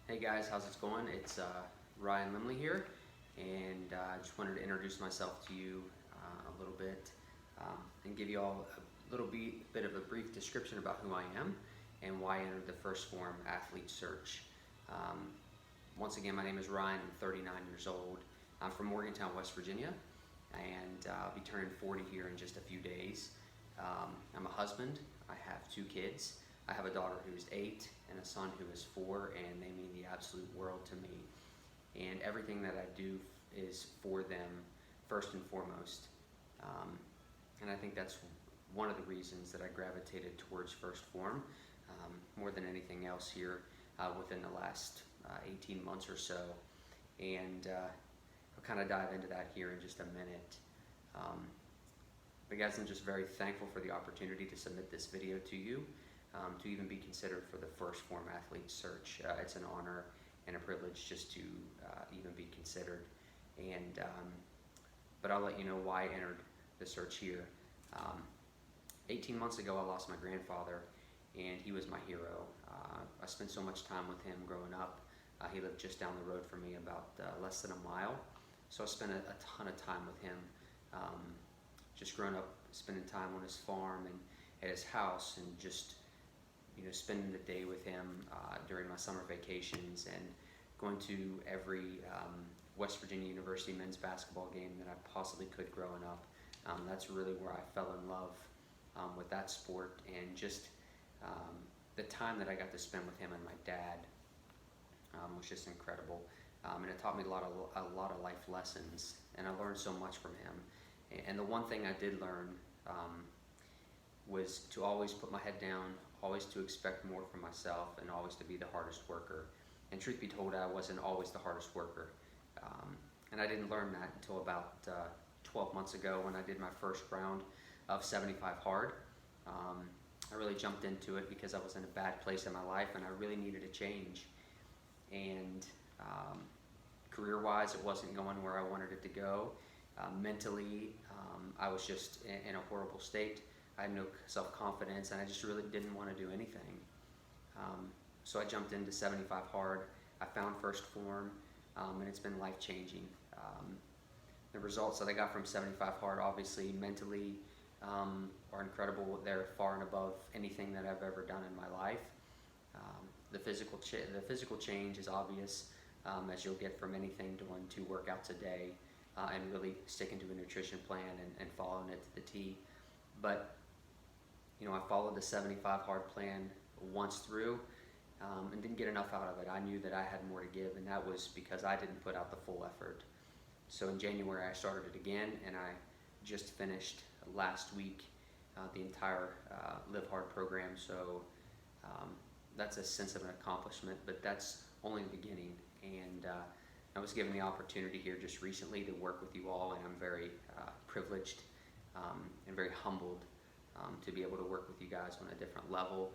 Hey guys, how's it going? It's Ryan Limley here, and I just wanted to introduce myself to you a little bit and give you all a little bit of a brief description about who I am and why I entered the First Form Athlete Search. Um, Once again, my name is Ryan. I'm 39 years old. I'm from Morgantown, West Virginia, and I'll be turning 40 here in just a few days. I'm a husband. I have two kids. I have a daughter who is 8 and a son who is 4, and they mean the absolute world to me. And everything that I do is for them first and foremost. And I think that's one of the reasons that I gravitated towards First Form more than anything else here within the last 18 months or so. And I'll kind of dive into that here in just a minute. But guys, I'm just very thankful for the opportunity to submit this video to you, to even be considered for the First Form Athlete Search. It's an honor and a privilege just to even be considered. And but I'll let you know why I entered the search here. 18 months ago, I lost my grandfather, and he was my hero. I spent so much time with him growing up. He lived just down the road from me, about less than a mile. So I spent a ton of time with him. Just growing up, spending time on his farm and at his house, and just spending the day with him during my summer vacations, and going to every West Virginia University men's basketball game that I possibly could growing up. That's really where I fell in love with that sport, and just the time that I got to spend with him and my dad was just incredible. And it taught me a lot of life lessons, and I learned so much from him. And the one thing I did learn was to always put my head down, always to expect more from myself, and always to be the hardest worker. And truth be told, I wasn't always the hardest worker. And I didn't learn that until about 12 months ago, when I did my first round of 75 hard. I really jumped into it because I was in a bad place in my life and I really needed a change. And career-wise, it wasn't going where I wanted it to go. Mentally, I was just in a horrible state. I had no self-confidence, and I just really didn't want to do anything. So I jumped into 75 hard. I found First Form, and it's been life-changing. The results that I got from 75 hard, obviously mentally, are incredible. They're far and above anything that I've ever done in my life. The physical change is obvious, as you'll get from anything doing 2 workouts a day, and really sticking to a nutrition plan and following it to the T. But I followed the 75 hard plan once through, and didn't get enough out of it. I knew that I had more to give, and that was because I didn't put out the full effort. So in January, I started it again, and I just finished last week the entire Live Hard program. So that's a sense of an accomplishment, but that's only the beginning. And I was given the opportunity here just recently to work with you all, and I'm very privileged and very humbled to be able to work with you guys on a different level.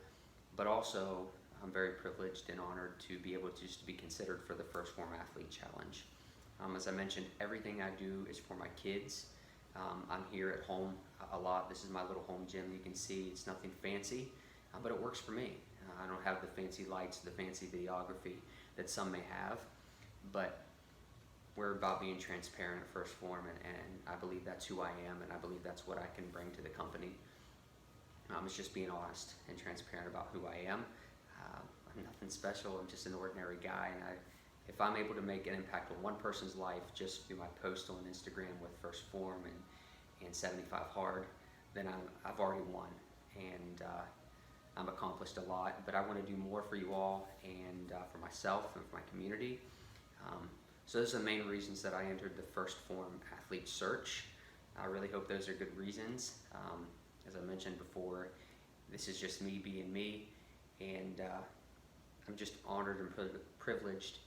But also, I'm very privileged and honored to be able to just be considered for the First Form Athlete Challenge. As I mentioned, everything I do is for my kids. I'm here at home a lot. This is my little home gym. You can see it's nothing fancy, but it works for me. I don't have the fancy lights, the fancy videography that some may have, but we're about being transparent at First Form, and I believe that's who I am, and I believe that's what I can bring to the company. It's just being honest and transparent about who I am. I'm nothing special. I'm just an ordinary guy, and if I'm able to make an impact on one person's life just through my post on Instagram with First Form and 75 hard, then I've already won, and I've accomplished a lot. But I want to do more for you all, and for myself and for my community. So those are the main reasons that I entered the First Form Athlete Search. I really hope those are good reasons. As I mentioned before, this is just me being me, and I'm just honored and privileged